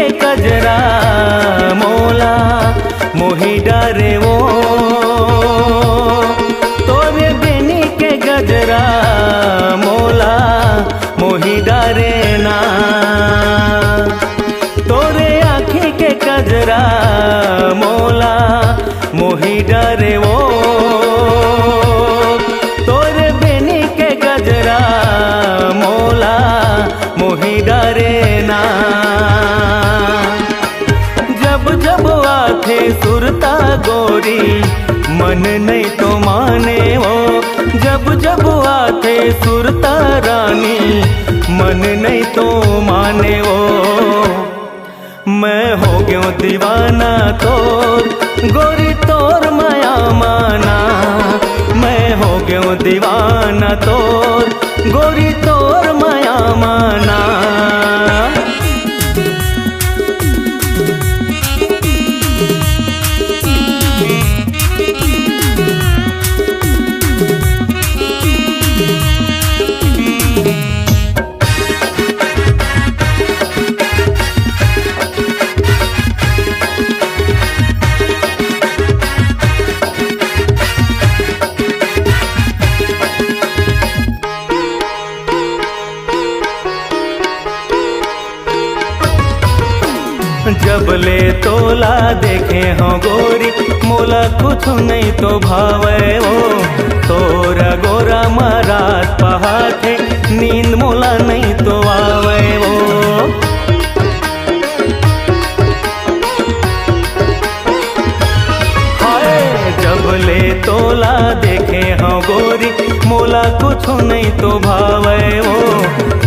के कजरा मोला मोहि डरे वो तोरे बेनी के गजरा मोला मोहि डरे ना तोरे आँखी के कजरा मोला मोहि डरे वो तोरे बेनी के गजरा मोला मोहि डरे ना जब जब आथे सुरता गोरी मन नहीं तो माने वो जब जब आथे सुरता रानी मन नहीं तो माने वो मैं हो गयो दीवाना तोर गोरी तोर माया माना मैं हो गयो दीवाना तोर गोरी तोर माया माना जब ले तोला देखे हो गोरी मोला कुछ नहीं तो भावे वो तोरा गोरा महाराज पहाथे नींद मोला नहीं तो आवे वो हाय जब ले तोला देखे हो गोरी मोला कुछ नहीं तो भावे वो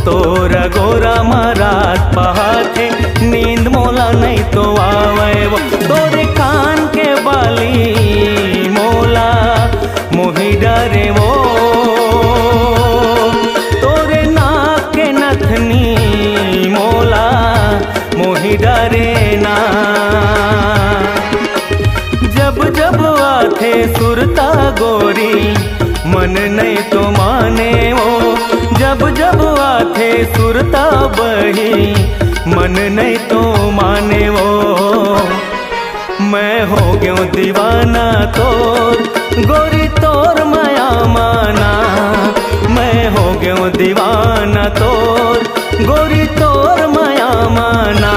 तोरा गोरा महाराज पहाथे नींद मोला नहीं तो आवे वो तोरे कान के बाली मोला मोहि डरे वो तोरे नाक के नथनी मोला मोहि डरे ना जब जब आथे सुरता गोरी मन नहीं तो माने वो जब जब आथे सुरता बही मन नहीं तो माने वो मैं हो गयो दीवाना तोर गोरी तोर माया माना मैं हो गयो दीवाना तोर गोरी तोर माया माना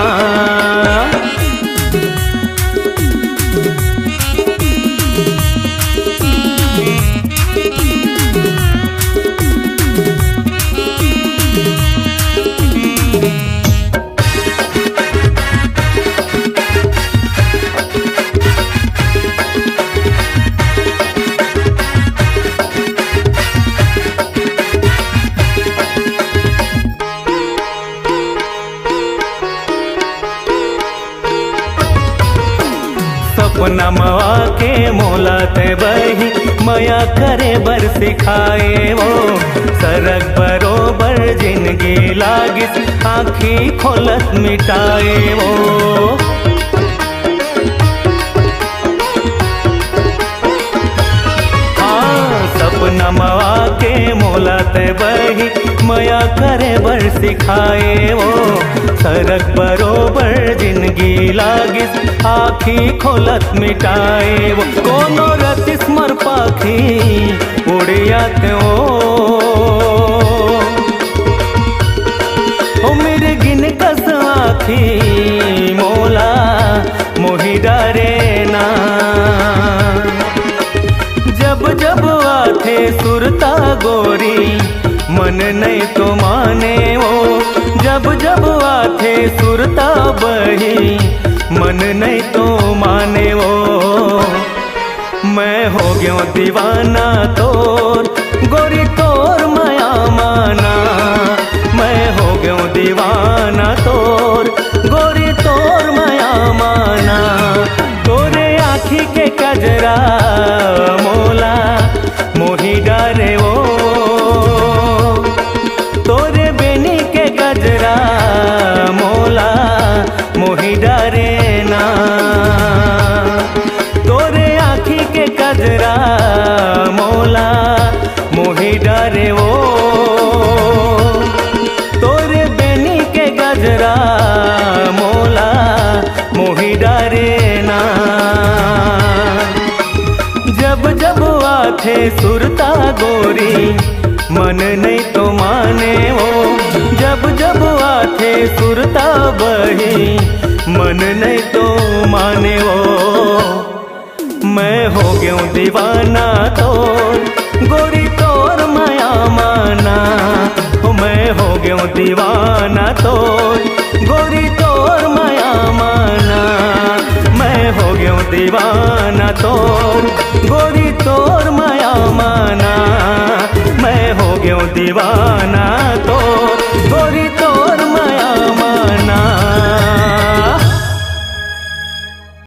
सपना मवा के मोला ते बही मया करे बर सिखाए वो सरक बरोबर जिंदगी लागिस आँखी खोलत मिटाए वो सपना मवा के मोला ते बही मया करे बर सिखाए वो सरक बरोबर जिंदगी लागिस आँखी खोलत मिटाए वो कोनो रतिस मर पाखी उड़ियाते ओ मेरे गिन कस आँखी मोला मोहि डरे ना जब जब आथे सुरता गोरी मन नहीं तो माने वो जब जब आथे सुरता बही मन नहीं तो माने वो मैं हो गयो दीवाना तोर गोरी तोर माया माना मैं हो गयो दीवाना तोर गोरी तोर माया माना तोरे आँखी के कजरा मोला मोहि डरे वो तोरे बेनी के गजरा मोला मोहि डरे ना तोरे आँखी के कजरा मोला मोहि डरे वो तोरे बेनी के गजरा मोला आथे सुरता गोरी मन नहीं तो माने वो, जब जब आथे सुरता बही मन नहीं तो माने वो। मैं हो गया दीवाना तोर गोरी तोर माया माना, हो मैं हो गया दीवाना तोर गोरी तोर माया माना। मैं हो गया दीवाना तोर गोरी तोर माया माना। मैं हो गया दीवाना तोर गोरी तोर